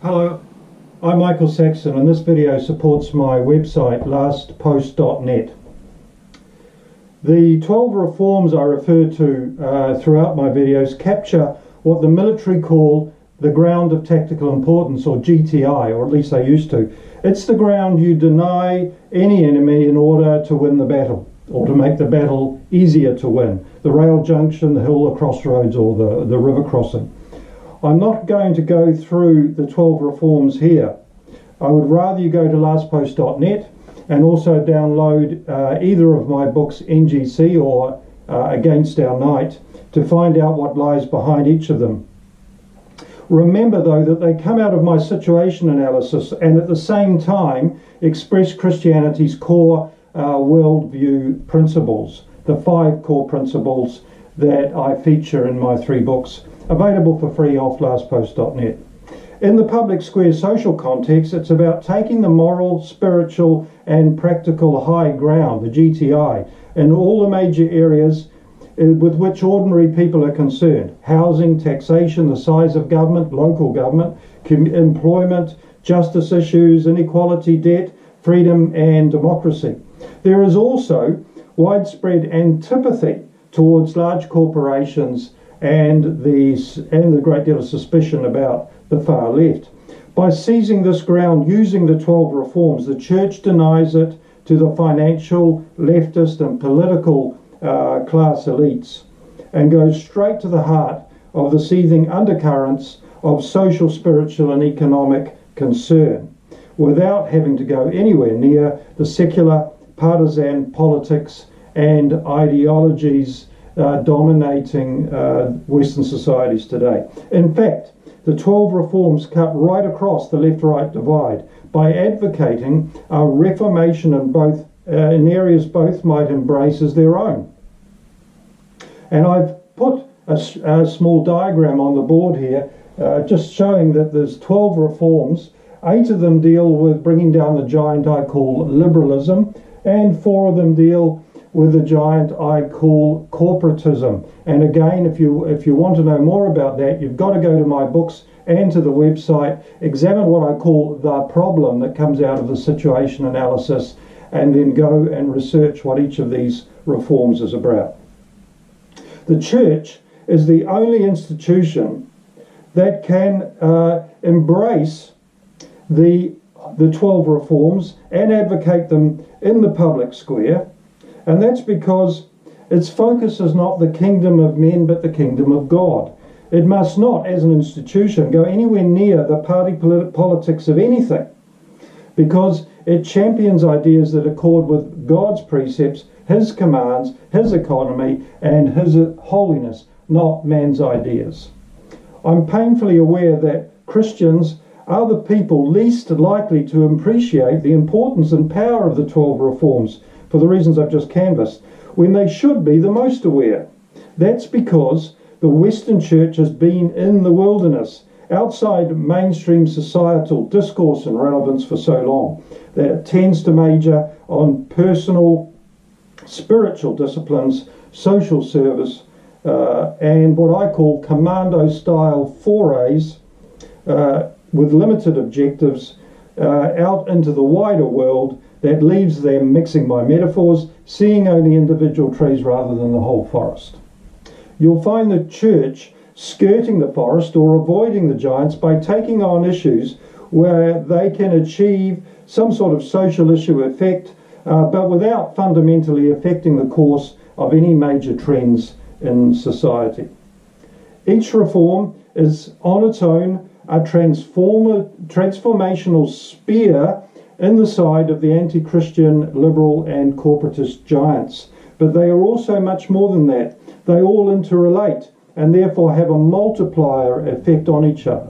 Hello, I'm Michael Saxon and this video supports my website lastpost.net. The 12 reforms I refer to throughout my videos capture what the military call the ground of tactical importance, or GTI, or at least they used to. It's the ground you deny any enemy in order to win the battle, or to make the battle easier to win. The rail junction, the hill, the crossroads, or the river crossing. I'm not going to go through the 12 reforms here. I would rather you go to lastpost.net and also download either of my books, NGC or Against Our Night, to find out what lies behind each of them. Remember though that they come out of my situation analysis and at the same time express Christianity's core worldview principles, the 5 core principles that I feature in my 3 books, available for free off lastpost.net. In the public square social context, it's about taking the moral, spiritual and practical high ground, the GTI, in all the major areas with which ordinary people are concerned: housing, taxation, the size of government, local government, employment, justice issues, inequality, debt, freedom and democracy. There is also widespread antipathy towards large corporations and the great deal of suspicion about the far left. By seizing this ground using the 12 reforms, the church denies it to the financial, leftist and political class elites and goes straight to the heart of the seething undercurrents of social, spiritual and economic concern, without having to go anywhere near the secular, partisan politics and ideologies dominating Western societies today. In fact, the 12 reforms cut right across the left-right divide by advocating a reformation in areas both might embrace as their own. And I've put a small diagram on the board here just showing that there's 12 reforms. 8 of them deal with bringing down the giant I call liberalism, and 4 of them deal with the giant I call corporatism. And again, if you want to know more about that, you've got to go to my books and to the website, examine what I call the problem that comes out of the situation analysis, and then go and research what each of these reforms is about. The church is the only institution that can embrace the 12 reforms and advocate them in the public square. And that's because its focus is not the kingdom of men, but the kingdom of God. It must not, as an institution, go anywhere near the party politics of anything, because it champions ideas that accord with God's precepts, His commands, His economy, and His holiness, not man's ideas. I'm painfully aware that Christians are the people least likely to appreciate the importance and power of the 12 reforms, for the reasons I've just canvassed, when they should be the most aware. That's because the Western Church has been in the wilderness, outside mainstream societal discourse and relevance for so long, that it tends to major on personal, spiritual disciplines, social service, and what I call commando-style forays with limited objectives out into the wider world that leaves them, mixing my metaphors, seeing only individual trees rather than the whole forest. You'll find the church skirting the forest or avoiding the giants by taking on issues where they can achieve some sort of social issue effect, but without fundamentally affecting the course of any major trends in society. Each reform is on its own a transformational spear in the side of the anti-Christian, liberal and corporatist giants. But they are also much more than that. They all interrelate and therefore have a multiplier effect on each other.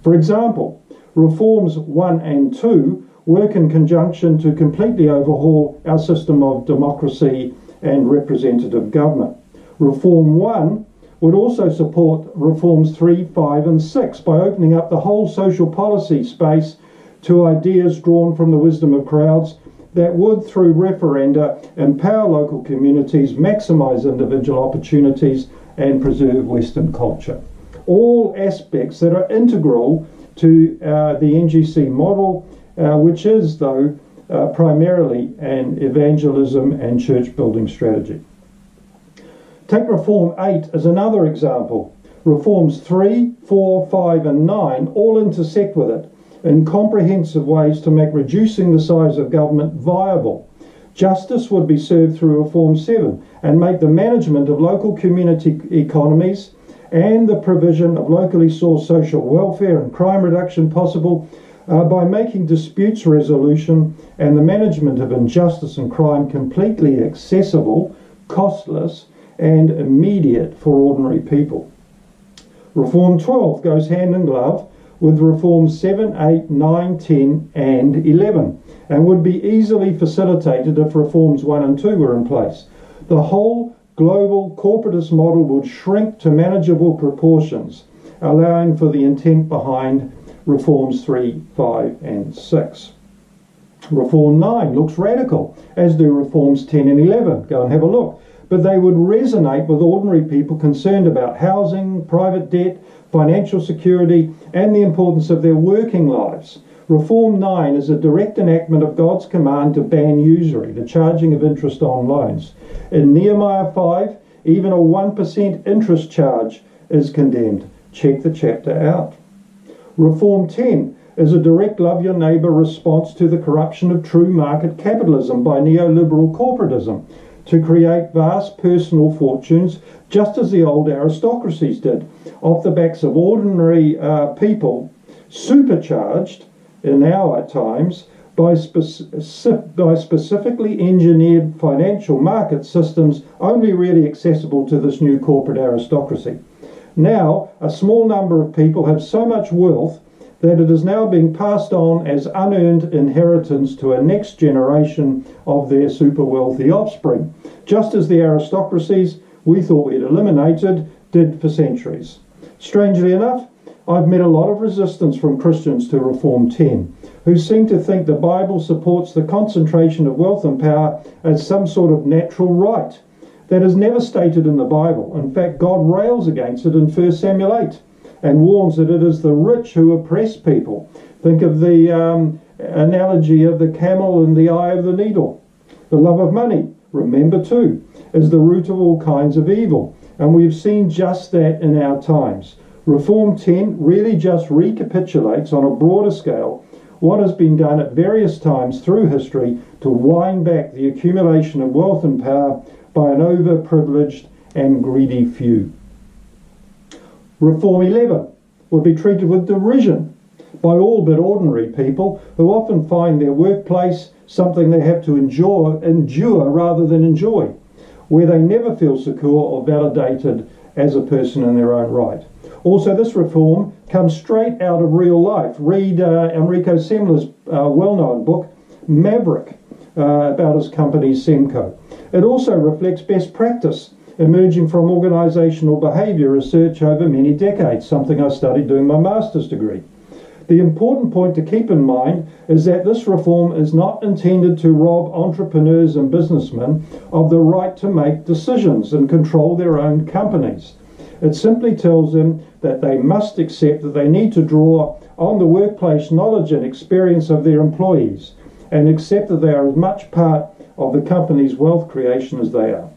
For example, reforms 1 and 2 work in conjunction to completely overhaul our system of democracy and representative government. Reform 1 would also support reforms 3, 5 and 6 by opening up the whole social policy space to ideas drawn from the wisdom of crowds that would, through referenda, empower local communities, maximise individual opportunities and preserve Western culture. All aspects that are integral to the NGC model, which is, though, primarily an evangelism and church building strategy. Take Reform 8 as another example. Reforms 3, 4, 5 and 9 all intersect with it in comprehensive ways to make reducing the size of government viable. Justice would be served through Reform 7 and make the management of local community economies and the provision of locally sourced social welfare and crime reduction possible by making disputes resolution and the management of injustice and crime completely accessible, costless and immediate for ordinary people. Reform 12 goes hand in glove with Reforms 7, 8, 9, 10 and 11 and would be easily facilitated if Reforms 1 and 2 were in place. The whole global corporatist model would shrink to manageable proportions, allowing for the intent behind Reforms 3, 5 and 6. Reform 9 looks radical, as do Reforms 10 and 11. Go and have a look. But they would resonate with ordinary people concerned about housing, private debt, financial security, and the importance of their working lives. Reform 9 is a direct enactment of God's command to ban usury, the charging of interest on loans. In Nehemiah 5, even a 1% interest charge is condemned. Check the chapter out. Reform 10 is a direct love your neighbour response to the corruption of true market capitalism by neoliberal corporatism, to create vast personal fortunes, just as the old aristocracies did, off the backs of ordinary people, supercharged in our times by specifically engineered financial market systems only really accessible to this new corporate aristocracy. Now, a small number of people have so much wealth that it is now being passed on as unearned inheritance to a next generation of their super wealthy offspring, just as the aristocracies we thought we'd eliminated did for centuries. Strangely enough, I've met a lot of resistance from Christians to Reform 10, who seem to think the Bible supports the concentration of wealth and power as some sort of natural right. That is never stated in the Bible. In fact, God rails against it in 1 Samuel 8 and warns that it is the rich who oppress people. Think of the analogy of the camel in the eye of the needle. The love of money, remember too, is the root of all kinds of evil. And we've seen just that in our times. Reform 10 really just recapitulates on a broader scale what has been done at various times through history to wind back the accumulation of wealth and power by an overprivileged and greedy few. Reform 11 would be treated with derision by all but ordinary people who often find their workplace something they have to endure rather than enjoy, where they never feel secure or validated as a person in their own right. Also, this reform comes straight out of real life. Read Enrico Semler's well-known book, Maverick, about his company Semco. It also reflects best practice emerging from organisational behaviour research over many decades, something I studied doing my master's degree. The important point to keep in mind is that this reform is not intended to rob entrepreneurs and businessmen of the right to make decisions and control their own companies. It simply tells them that they must accept that they need to draw on the workplace knowledge and experience of their employees and accept that they are as much part of the company's wealth creation as they are.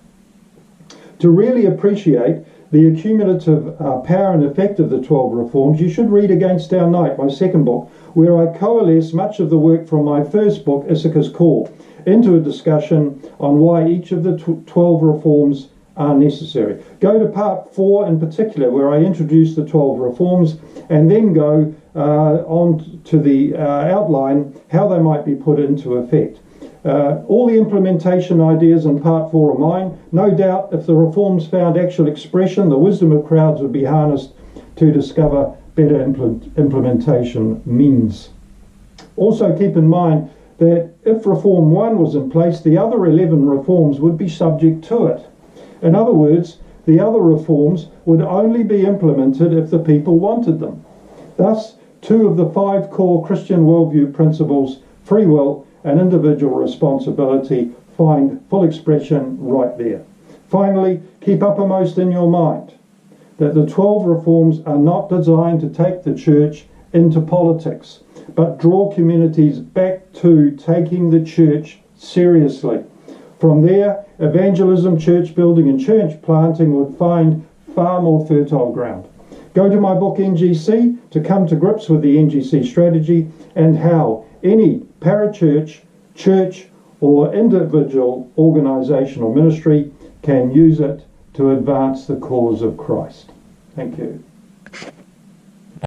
To really appreciate the accumulative power and effect of the 12 reforms, you should read Against Our Night, my second book, where I coalesce much of the work from my first book, Issachar's Call, into a discussion on why each of the 12 reforms are necessary. Go to part 4 in particular, where I introduce the 12 reforms and then go on to the outline how they might be put into effect. All the implementation ideas in part 4 are mine. No doubt if the reforms found actual expression, the wisdom of crowds would be harnessed to discover better implementation means. Also keep in mind that if Reform 1 was in place, the other 11 reforms would be subject to it. In other words, the other reforms would only be implemented if the people wanted them. Thus, 2 of the 5 core Christian worldview principles, free will and individual responsibility, find full expression right there. Finally, keep uppermost in your mind that the 12 reforms are not designed to take the church into politics, but draw communities back to taking the church seriously. From there, evangelism, church building and church planting would find far more fertile ground. Go to my book NGC to come to grips with the NGC strategy and how any parachurch, church or individual organisation or ministry can use it to advance the cause of Christ. Thank you.